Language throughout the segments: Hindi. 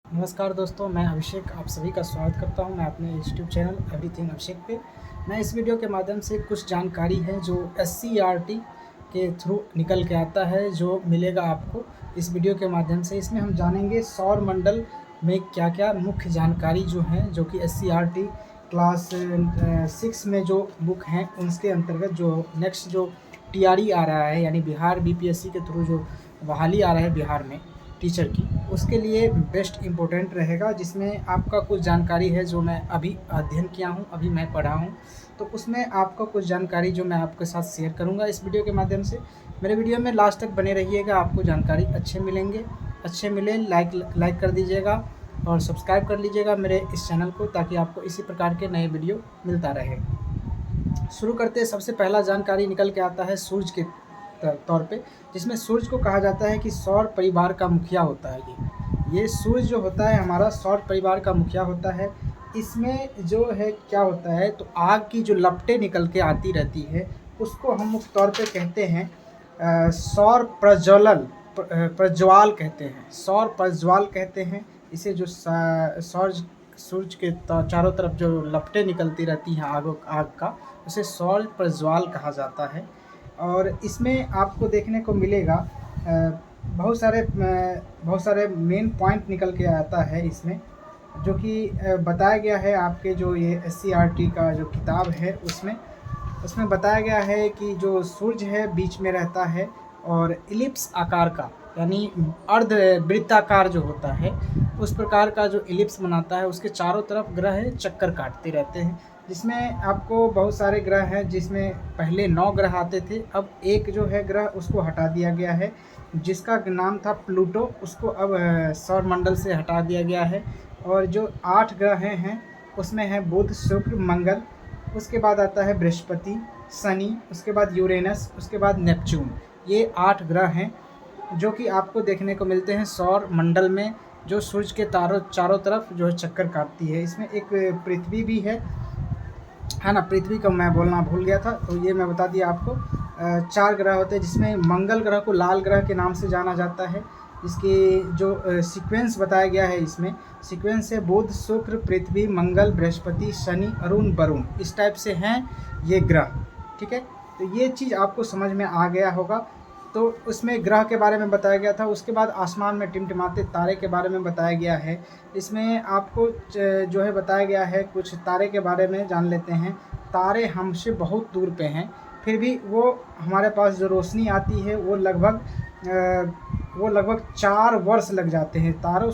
नमस्कार दोस्तों, मैं अभिषेक आप सभी का स्वागत करता हूं मैं अपने यूट्यूब चैनल एवरीथिंग अभिषेक पे। मैं इस वीडियो के माध्यम से कुछ जानकारी है जो एससीईआरटी के थ्रू निकल के आता है, जो मिलेगा आपको इस वीडियो के माध्यम से। इसमें हम जानेंगे सौर मंडल में क्या क्या मुख्य जानकारी जो हैं, जो कि एससीईआरटी क्लास 6 में जो बुक हैं उसके अंतर्गत जो नेक्स्ट जो टीआरई आ रहा है, यानी बिहार बीपीएससी के थ्रू जो बहाली आ रहा है बिहार में टीचर की, उसके लिए बेस्ट इम्पोर्टेंट रहेगा। जिसमें आपका कुछ जानकारी है जो मैं अभी अध्ययन किया हूँ, अभी मैं पढ़ा हूँ, तो उसमें आपका कुछ जानकारी जो मैं आपके साथ शेयर करूँगा इस वीडियो के माध्यम से। मेरे वीडियो में लास्ट तक बने रहिएगा, आपको जानकारी अच्छे मिले लाइक कर दीजिएगा और सब्सक्राइब कर लीजिएगा मेरे इस चैनल को, ताकि आपको इसी प्रकार के नए वीडियो मिलता रहे। शुरू करते हैं। सबसे पहला जानकारी निकल के आता है सूरज के तौर पे, जिसमें सूरज को कहा जाता है कि सौर परिवार का मुखिया होता है। ये सूरज जो होता है हमारा सौर परिवार का मुखिया होता है। इसमें जो है क्या होता है, तो आग की जो लपटें निकल के आती रहती है उसको हम मुख्य तौर पे कहते हैं सौर प्रज्वाल कहते हैं, सौर प्रज्वाल कहते हैं इसे। जो सूरज के चारों तरफ जो लपटें निकलती रहती हैं आग का, उसे सौर प्रज्वाल कहा जाता है। और इसमें आपको देखने को मिलेगा बहुत सारे मेन पॉइंट निकल के आता है इसमें, जो कि बताया गया है आपके जो ये एससीईआरटी का जो किताब है उसमें बताया गया है कि जो सूरज है बीच में रहता है और इलिप्स आकार का, यानी अर्ध वृत्ताकार जो होता है उस प्रकार का जो इलिप्स बनाता है, उसके चारों तरफ ग्रह चक्कर काटते रहते हैं। जिसमें आपको बहुत सारे ग्रह हैं, जिसमें पहले 9 ग्रह आते थे, अब एक जो है ग्रह उसको हटा दिया गया है, जिसका नाम था प्लूटो, उसको अब सौर मंडल से हटा दिया गया है। और जो 8 ग्रह हैं उसमें है बुध, शुक्र, मंगल, उसके बाद आता है बृहस्पति, शनि, उसके बाद यूरेनस, उसके बाद नेपच्यून। ये 8 ग्रह हैं जो कि आपको देखने को मिलते हैं सौर मंडल में, जो सूरज के चारों तरफ जो है चक्कर काटती है। इसमें एक पृथ्वी भी है ना, पृथ्वी का मैं बोलना भूल गया था, तो ये मैं बता दिया आपको। 4 ग्रह होते हैं, जिसमें मंगल ग्रह को लाल ग्रह के नाम से जाना जाता है। इसके जो सीक्वेंस बताया गया है, इसमें सीक्वेंस है बुध, शुक्र, पृथ्वी, मंगल, बृहस्पति, शनि, अरुण, वरुण, इस टाइप से हैं ये ग्रह। ठीक है, तो ये चीज़ आपको समझ में आ गया होगा। तो उसमें ग्रह के बारे में बताया गया था। उसके बाद आसमान में टिमटिमाते तारे के बारे में बताया गया है। इसमें आपको जो है बताया गया है, कुछ तारे के बारे में जान लेते हैं। तारे हमसे बहुत दूर पे हैं, फिर भी वो हमारे पास जो रोशनी आती है वो लगभग 4 वर्ष लग जाते हैं। तारों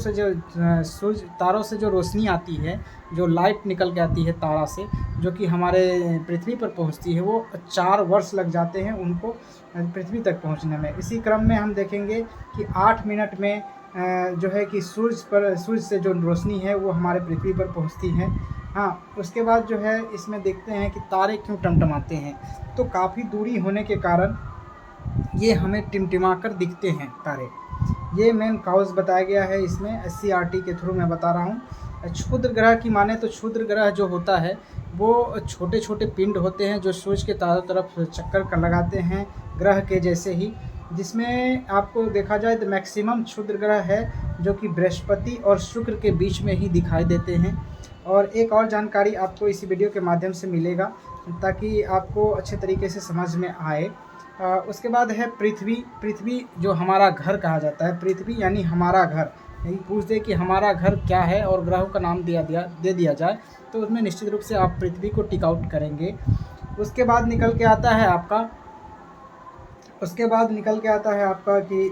से जो रोशनी आती है, जो लाइट निकल के आती है तारा से, जो कि हमारे पृथ्वी पर पहुंचती है, वो 4 वर्ष लग जाते हैं उनको पृथ्वी तक पहुंचने में। इसी क्रम में हम देखेंगे कि 8 मिनट में जो है कि सूरज से जो रोशनी है वो हमारे पृथ्वी पर पहुंचती है। हाँ, उसके बाद जो है इसमें देखते हैं कि तारे क्यों टमटमाते हैं, तो काफ़ी दूरी होने के कारण ये हमें टिमटिमा कर दिखते हैं तारे। ये मेन काउज बताया गया है इसमें, एससीईआरटी के थ्रू मैं बता रहा हूँ। क्षुद्र ग्रह की माने तो क्षुद्र ग्रह जो होता है वो छोटे छोटे पिंड होते हैं, जो सूरज के चारों तरफ चक्कर का लगाते हैं ग्रह के जैसे ही। जिसमें आपको देखा जाए तो मैक्सिमम क्षुद्र ग्रह है जो कि बृहस्पति और शुक्र के बीच में ही दिखाई देते हैं। और एक और जानकारी आपको इसी वीडियो के माध्यम से मिलेगा, ताकि आपको अच्छे तरीके से समझ में आए। उसके बाद है पृथ्वी जो हमारा घर कहा जाता है। पृथ्वी यानी हमारा घर, यही पूछ दे कि हमारा घर क्या है और ग्रहों का नाम दे दिया जाए, तो उसमें निश्चित रूप से आप पृथ्वी को टिक आउट करेंगे। उसके बाद निकल के आता है आपका कि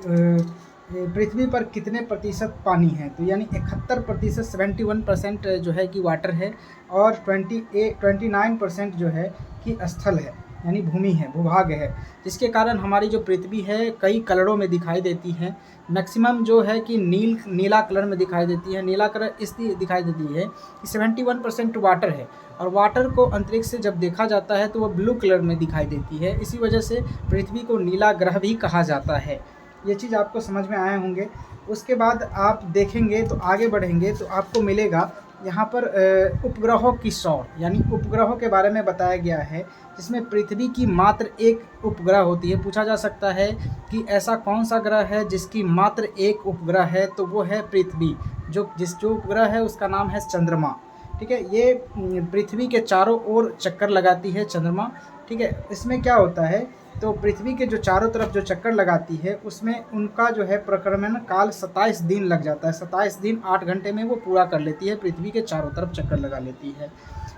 पृथ्वी पर कितने प्रतिशत पानी है, तो यानी 71%, 71% जो है कि वाटर है, और 29% जो है कि स्थल है, यानी भूमि है, भूभाग है। जिसके कारण हमारी जो पृथ्वी है कई कलरों में दिखाई देती है। मैक्सिमम जो है कि नीला कलर में दिखाई देती है। नीला कलर इसलिए दिखाई देती है कि 71% वाटर है, और वाटर को अंतरिक्ष से जब देखा जाता है तो वो ब्लू कलर में दिखाई देती है। इसी वजह से पृथ्वी को नीला ग्रह भी कहा जाता है। ये चीज़ आपको समझ में आए होंगे। उसके बाद आप देखेंगे तो आगे बढ़ेंगे तो आपको मिलेगा यहाँ पर उपग्रहों की सौर यानी उपग्रहों के बारे में बताया गया है, जिसमें पृथ्वी की मात्र एक उपग्रह होती है। पूछा जा सकता है कि ऐसा कौन सा ग्रह है जिसकी मात्र एक उपग्रह है, तो वो है पृथ्वी। जो उपग्रह है उसका नाम है चंद्रमा। ठीक है, ये पृथ्वी के चारों ओर चक्कर लगाती है चंद्रमा। ठीक है, इसमें क्या होता है, तो पृथ्वी के जो चारों तरफ जो चक्कर लगाती है उसमें उनका जो है प्रक्रमण काल 27 दिन लग जाता है। 27 दिन 8 घंटे में वो पूरा कर लेती है, पृथ्वी के चारों तरफ चक्कर लगा लेती है।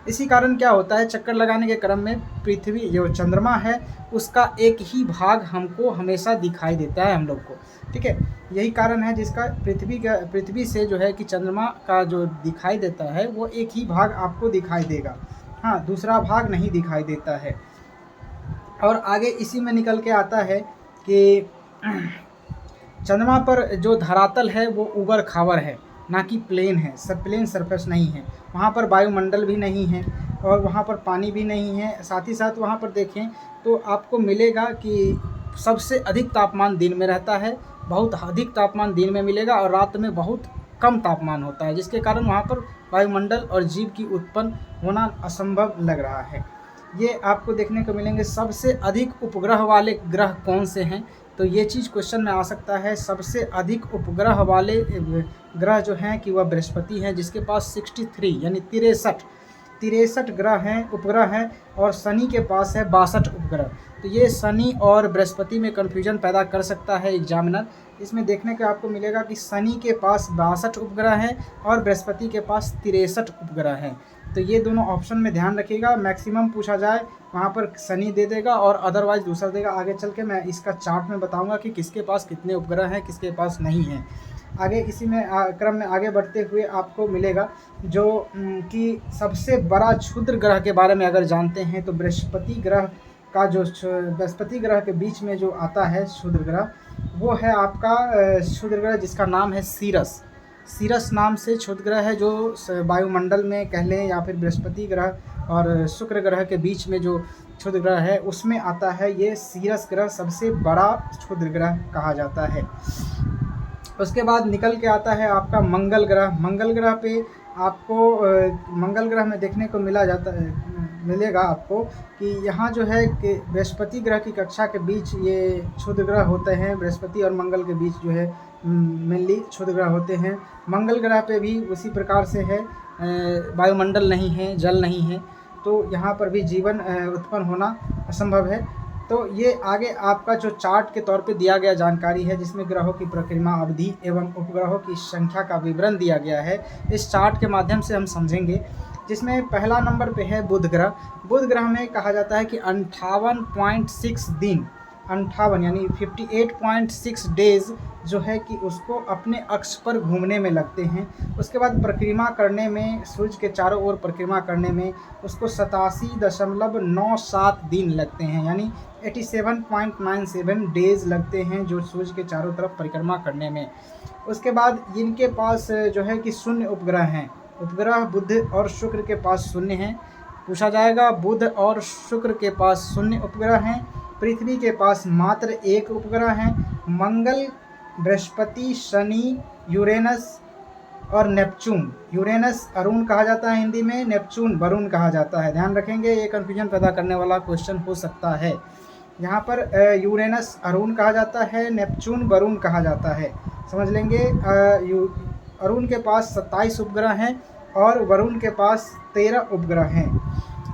इसी कारण क्या होता है, चक्कर लगाने के क्रम में पृथ्वी जो चंद्रमा है उसका एक ही भाग हमको हमेशा दिखाई देता है हम लोग को। ठीक है, यही कारण है जिसका पृथ्वी से जो है कि चंद्रमा का जो दिखाई देता है वो एक ही भाग आपको दिखाई देगा। हाँ, दूसरा भाग नहीं दिखाई देता है। और आगे इसी में निकल के आता है कि चंद्रमा पर जो धरातल है वो ऊबड़ खाबड़ है, ना कि प्लेन है, सब प्लेन सरफेस नहीं है। वहाँ पर वायुमंडल भी नहीं है और वहाँ पर पानी भी नहीं है। साथ ही साथ वहाँ पर देखें तो आपको मिलेगा कि सबसे अधिक तापमान दिन में रहता है, बहुत अधिक तापमान दिन में मिलेगा और रात में बहुत कम तापमान होता है, जिसके कारण वहाँ पर वायुमंडल और जीव की उत्पन्न होना असंभव लग रहा है। ये आपको देखने को मिलेंगे। सबसे अधिक उपग्रह वाले ग्रह कौन से हैं, तो ये चीज़ क्वेश्चन में आ सकता है। सबसे अधिक उपग्रह वाले ग्रह जो हैं कि वह बृहस्पति हैं, जिसके पास 63 यानी 63 ग्रह हैं, उपग्रह हैं, और शनि के पास है 62 उपग्रह। तो ये शनि और बृहस्पति में कन्फ्यूजन पैदा कर सकता है एग्जामिनर। इसमें देखने को आपको मिलेगा कि शनि के पास 62 उपग्रह हैं और बृहस्पति के पास 63 उपग्रह हैं। तो ये दोनों ऑप्शन में ध्यान रखिएगा। मैक्सिमम पूछा जाए वहाँ पर शनि दे देगा और अदरवाइज दूसरा देगा। आगे चल के मैं इसका चार्ट में बताऊँगा कि किसके पास कितने उपग्रह हैं, किसके पास नहीं हैं। आगे इसी में क्रम में आगे बढ़ते हुए आपको मिलेगा जो कि सबसे बड़ा क्षुद्र ग्रह के बारे में अगर जानते हैं तो बृहस्पति ग्रह का जो बृहस्पति ग्रह के बीच में जो आता है क्षुद्र ग्रह, वो है आपका क्षुद्र ग्रह जिसका नाम है सीरस नाम से क्षुद्र ग्रह है, जो वायुमंडल में कह लें या फिर बृहस्पति ग्रह और शुक्र ग्रह के बीच में जो क्षुद्र ग्रह है उसमें आता है। ये सीरस ग्रह सबसे बड़ा क्षुद्र ग्रह कहा जाता है। उसके बाद निकल के आता है आपका मंगल ग्रह पे आपको मंगल ग्रह में देखने को मिलेगा आपको कि यहाँ जो है कि बृहस्पति ग्रह की कक्षा के बीच ये क्षुद्र ग्रह होते हैं। बृहस्पति और मंगल के बीच जो है मेनली क्षुद्र ग्रह होते हैं। मंगल ग्रह पे भी उसी प्रकार से है, वायुमंडल नहीं है, जल नहीं है, तो यहाँ पर भी जीवन उत्पन्न होना असंभव है। तो ये आगे आपका जो चार्ट के तौर पे दिया गया जानकारी है, जिसमें ग्रहों की परिक्रमा अवधि एवं उपग्रहों की संख्या का विवरण दिया गया है। इस चार्ट के माध्यम से हम समझेंगे, जिसमें पहला नंबर पे है बुध ग्रह में कहा जाता है कि 58.6 दिन 58 यानी 58.6 डेज जो है कि उसको अपने अक्ष पर घूमने में लगते हैं। उसके बाद परिक्रमा करने में, सूर्य के चारों ओर परिक्रमा करने में उसको 87.97 दिन लगते हैं, यानी 87.97 डेज लगते हैं जो सूर्य के चारों तरफ परिक्रमा करने में। उसके बाद इनके पास जो है कि शून्य उपग्रह हैं। उपग्रह बुध और शुक्र के पास शून्य हैं। पूछा जाएगा बुध और शुक्र के पास शून्य उपग्रह हैं। पृथ्वी के पास मात्र एक उपग्रह हैं। मंगल, बृहस्पति, शनि, यूरेनस और नेपच्यून। यूरेनस अरुण कहा जाता है हिंदी में, नेपच्यून वरुण कहा जाता है। ध्यान रखेंगे, ये कन्फ्यूजन पैदा करने वाला क्वेश्चन हो सकता है। यहाँ पर यूरेनस अरुण कहा जाता है, नेपच्यून वरुण कहा जाता है, समझ लेंगे। अरुण के पास 27 उपग्रह हैं और वरुण के पास 13 उपग्रह हैं।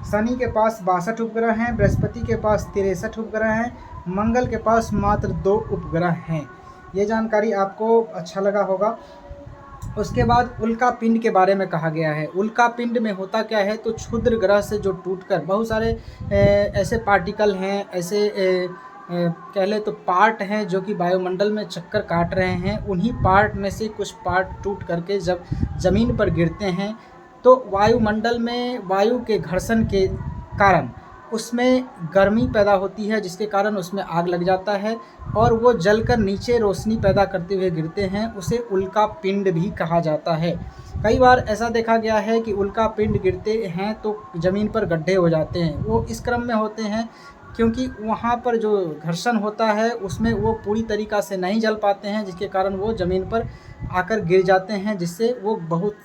शनि के पास 62 उपग्रह हैं, बृहस्पति के पास 63 उपग्रह हैं, मंगल के पास मात्र 2 उपग्रह हैं। ये जानकारी आपको अच्छा लगा होगा। उसके बाद उल्का पिंड के बारे में कहा गया है। उल्का पिंड में होता क्या है, तो क्षुद्र ग्रह से जो टूटकर बहुत सारे ऐसे पार्टिकल हैं, ऐसे कह ले तो पार्ट हैं जो कि वायुमंडल में चक्कर काट रहे हैं। उन्हीं पार्ट में से कुछ पार्ट टूट करके जब ज़मीन पर गिरते हैं तो वायुमंडल में वायु के घर्षण के कारण उसमें गर्मी पैदा होती है, जिसके कारण उसमें आग लग जाता है और वो जलकर नीचे रोशनी पैदा करते हुए गिरते हैं। उसे उल्का पिंड भी कहा जाता है। कई बार ऐसा देखा गया है कि उल्का पिंड गिरते हैं तो ज़मीन पर गड्ढे हो जाते हैं। वो इस क्रम में होते हैं क्योंकि वहाँ पर जो घर्षण होता है उसमें वो पूरी तरीक़ा से नहीं जल पाते हैं, जिसके कारण वो ज़मीन पर आकर गिर जाते हैं, जिससे वो बहुत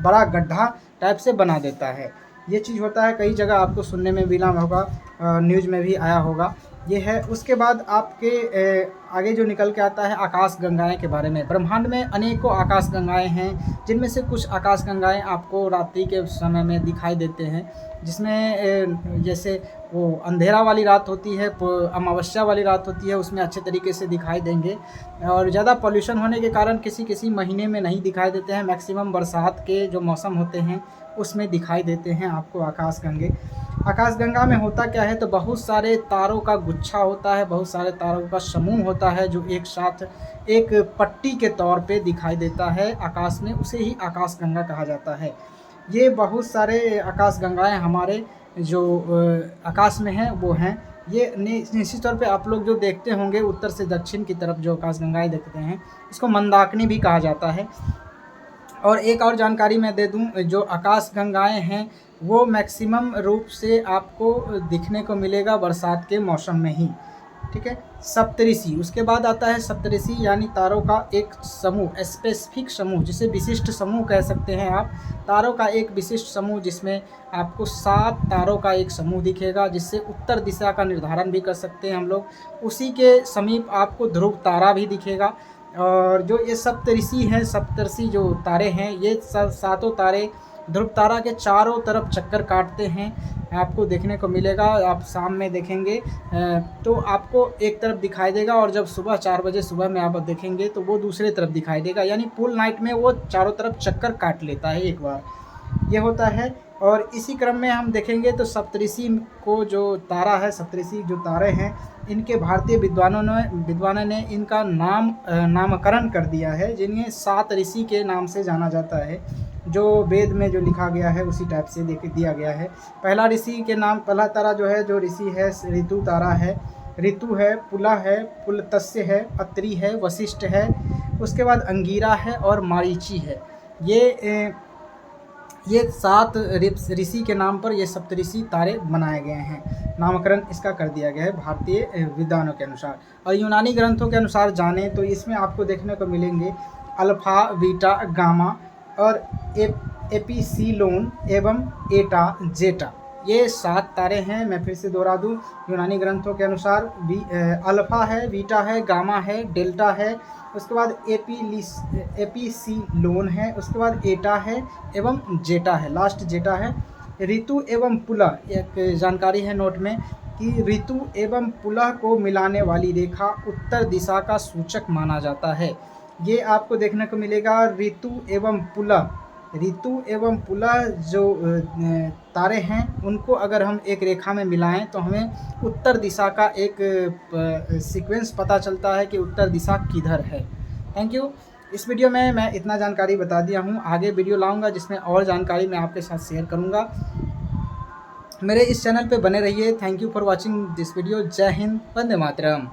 बड़ा गड्ढा टाइप से बना देता है। ये चीज़ होता है, कई जगह आपको सुनने में मिला होगा, न्यूज़ में भी आया होगा। ये है। उसके बाद आपके आगे जो निकल के आता है आकाश गंगाएँ के बारे में। ब्रह्मांड में अनेकों आकाश गंगाएँ हैं, जिनमें से कुछ आकाश गंगाएँ आपको रात्रि के समय में दिखाई देते हैं, जिसमें जैसे वो अंधेरा वाली रात होती है, अमावस्या वाली रात होती है, उसमें अच्छे तरीके से दिखाई देंगे। और ज़्यादा पॉल्यूशन होने के कारण किसी महीने में नहीं दिखाई देते हैं। मैक्सिमम बरसात के जो मौसम होते हैं उसमें दिखाई देते हैं आपको आकाशगंगे। आकाशगंगा में होता क्या है, तो बहुत सारे तारों का गुच्छा होता है, बहुत सारे तारों का समूह होता है, जो एक साथ एक पट्टी के तौर पे दिखाई देता है आकाश में, उसे ही आकाशगंगा कहा जाता है। ये बहुत सारे आकाशगंगाएँ हमारे जो आकाश में हैं वो हैं। ये निश्चित तौर पे आप लोग जो देखते होंगे उत्तर से दक्षिण की तरफ जो आकाशगंगाएँ देखते हैं, इसको मंदाकिनी भी कहा जाता है। और एक और जानकारी मैं दे दूं, जो आकाशगंगाएँ हैं वो मैक्सिमम रूप से आपको दिखने को मिलेगा बरसात के मौसम में ही, ठीक है। सप्तऋषि, उसके बाद आता है सप्तऋषि, यानी तारों का एक समूह, स्पेसिफिक समूह, जिसे विशिष्ट समूह कह सकते हैं आप। तारों का एक विशिष्ट समूह, जिसमें आपको 7 तारों का एक समूह दिखेगा, जिससे उत्तर दिशा का निर्धारण भी कर सकते हैं हम लोग। उसी के समीप आपको ध्रुव तारा भी दिखेगा। और जो ये सप्तऋषि हैं, सप्तऋषि जो तारे हैं, ये सातों तारे ध्रुव तारा के चारों तरफ चक्कर काटते हैं, आपको देखने को मिलेगा। आप शाम में देखेंगे तो आपको एक तरफ दिखाई देगा, और जब सुबह 4 बजे सुबह में आप देखेंगे तो वो दूसरे तरफ दिखाई देगा, यानी फुल नाइट में वो चारों तरफ चक्कर काट लेता है एक बार, ये होता है। और इसी क्रम में हम देखेंगे तो सप्तऋषि को जो तारा है, सप्तऋषि जो तारे हैं, इनके भारतीय विद्वानों ने इनका नामकरण कर दिया है, जिन्हें 7 ऋषि के नाम से जाना जाता है, जो वेद में जो लिखा गया है उसी टाइप से दिया गया है। पहला ऋषि के नाम, पहला तारा जो है, जो ऋषि है, ऋतु तारा है। ऋतु है, पुला है, पुलत्स्य है, अत्रि है, वशिष्ठ है, उसके बाद अंगीरा है और मारीची है। ये 7 ऋषि के नाम पर ये सप्तऋषि तारे बनाए गए हैं, नामकरण इसका कर दिया गया है भारतीय विद्वानों के अनुसार। और यूनानी ग्रंथों के अनुसार जाने तो इसमें आपको देखने को मिलेंगे अल्फा, बीटा, गामा और एपिसिलोन एवं एटा, जेटा। ये 7 तारे हैं। मैं फिर से दोहरा दूं, यूनानी ग्रंथों के अनुसार अल्फा है, बीटा है, गामा है, डेल्टा है, उसके बाद एपिसिलोन है, उसके बाद एटा है एवं जेटा है, लास्ट जेटा है। ऋतु एवं पुला, एक जानकारी है नोट में कि ऋतु एवं पुला को मिलाने वाली रेखा उत्तर दिशा का सूचक माना जाता है। ये आपको देखने को मिलेगा। ऋतु एवं पुला जो तारे हैं, उनको अगर हम एक रेखा में मिलाएं तो हमें उत्तर दिशा का एक सीक्वेंस पता चलता है कि उत्तर दिशा किधर है। Thank you. इस वीडियो में मैं इतना जानकारी बता दिया हूँ, आगे वीडियो लाऊंगा जिसमें और जानकारी मैं आपके साथ शेयर करूँगा। मेरे इस चैनल पे बने रहिए। Thank you for watching this video. जय हिंद, वंदे मातरम।